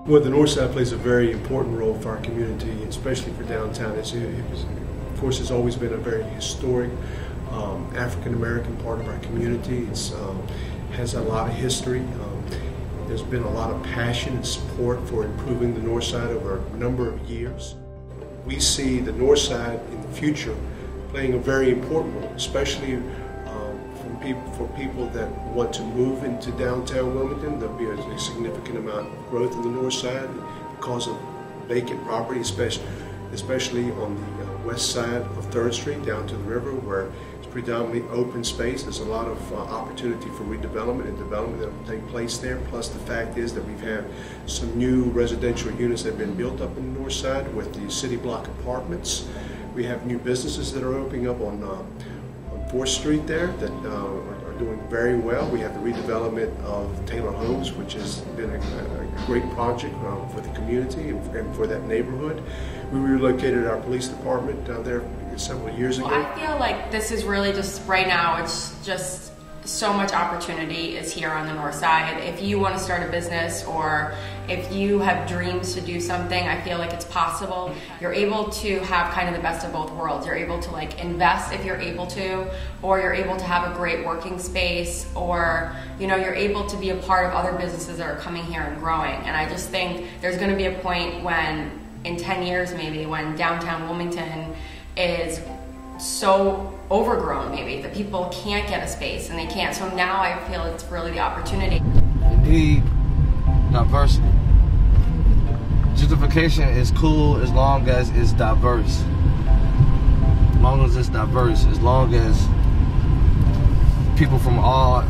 Well, the Northside plays a very important role for our community, especially for downtown. Of course, it's always been a very historic African-American part of our community. It has a lot of history. There's been a lot of passion and support for improving the Northside over a number of years. We see the Northside in the future playing a very important role, especially for people that want to move into downtown Wilmington. There'll be a significant amount of growth in the north side because of vacant property, especially on the west side of 3rd Street down to the river, where it's predominantly open space. There's a lot of opportunity for redevelopment and development that will take place there. Plus the fact is that we've had some new residential units that have been built up in the north side with the city block apartments. We have new businesses that are opening up on 4th Street there that are doing very well. We have the redevelopment of Taylor Homes, which has been a great project for the community and for that neighborhood. We relocated our police department there several years ago. Well, I feel like this is really just, right now, it's just so much opportunity is here on the north side. If you want to start a business or if you have dreams to do something, I feel like it's possible. You're able to have kind of the best of both worlds. You're able to like invest if you're able to, or you're able to have a great working space, or you know, you're able to be a part of other businesses that are coming here and growing. And I just think there's going to be a point when, in 10 years maybe, when downtown Wilmington is so overgrown maybe that people can't get a space and they can't. So now I feel it's really the opportunity. You need diversity. Gentrification is cool as long as it's diverse. As long as it's diverse, as long as people from all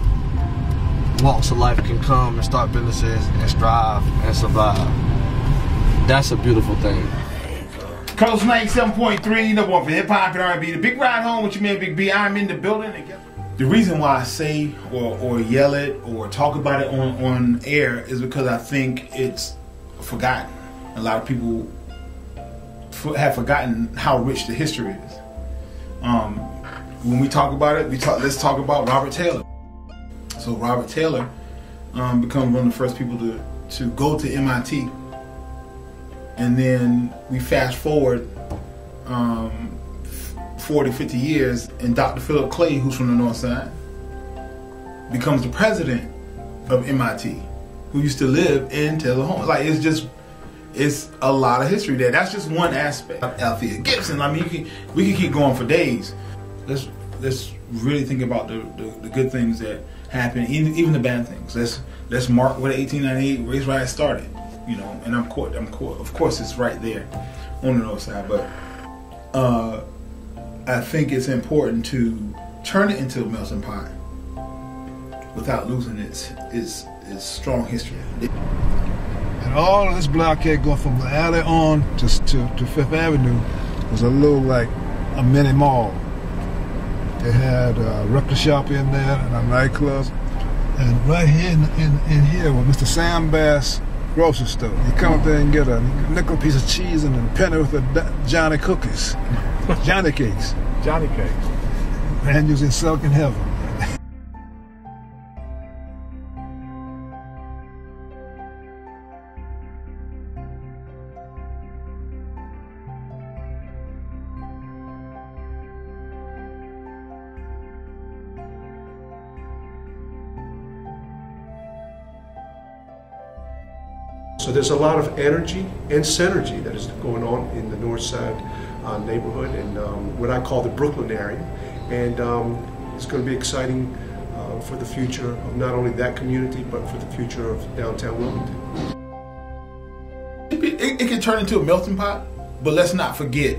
walks of life can come and start businesses and strive and survive. That's a beautiful thing. Coast 97.3, number one for hip hop and R&B. The Big Ride Home with your man Big B. I'm in the building. The reason why I say or yell it or talk about it on air is because I think it's forgotten. A lot of people have forgotten how rich the history is. When we talk about it, let's talk about Robert Taylor. So Robert Taylor becomes one of the first people to go to MIT. And then we fast forward 40, 50 years, and Dr. Philip Clay, who's from the North Side, becomes the president of MIT, who used to live in Taylor Homes. Like, it's a lot of history there. That's just one aspect. Althea Gibson. I mean, we can keep going for days. Let's really think about the good things that happen, even the bad things. Let's mark where the 1898 race riot started. You know, and of course it's right there on the north side, but I think it's important to turn it into a melting pot without losing its strong history. And all of this blockade going from the alley on to 5th Avenue was a little like a mini mall. They had a record shop in there and a nightclub, and right here in here was Mr. Sam Bass grocery store. You come up there and get a nickel piece of cheese and a penny with the Johnny cookies. Johnny cakes. Johnny cakes. And using Silk in Heaven. So there's a lot of energy and synergy that is going on in the North Side neighborhood and what I call the Brooklyn area. And it's going to be exciting for the future of not only that community, but for the future of downtown Wilmington. It can turn into a melting pot, but let's not forget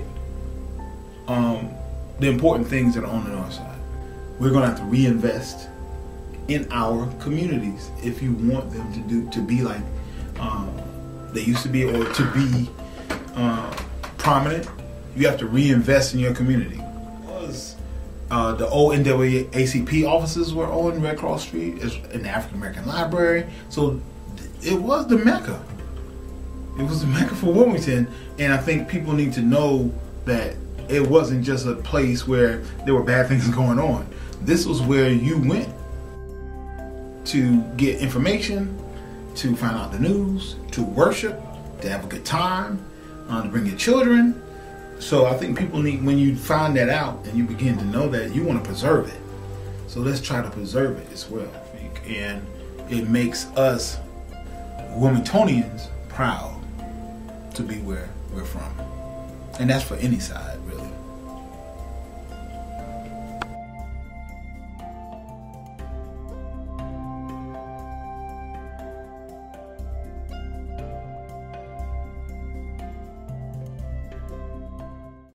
the important things that are on the North Side. We're going to have to reinvest in our communities if you want them to be like they used to be, or to be prominent. You have to reinvest in your community. The old NAACP offices were on Red Cross Street. It's an African American library, so it was the Mecca. It was the Mecca for Wilmington, and I think people need to know that it wasn't just a place where there were bad things going on. This was where you went to get information, to find out the news, to worship, to have a good time, to bring your children. So I think people need, when you find that out and you begin to know that, you want to preserve it. So let's try to preserve it as well, I think. And it makes us Wilmingtonians proud to be where we're from. And that's for any side.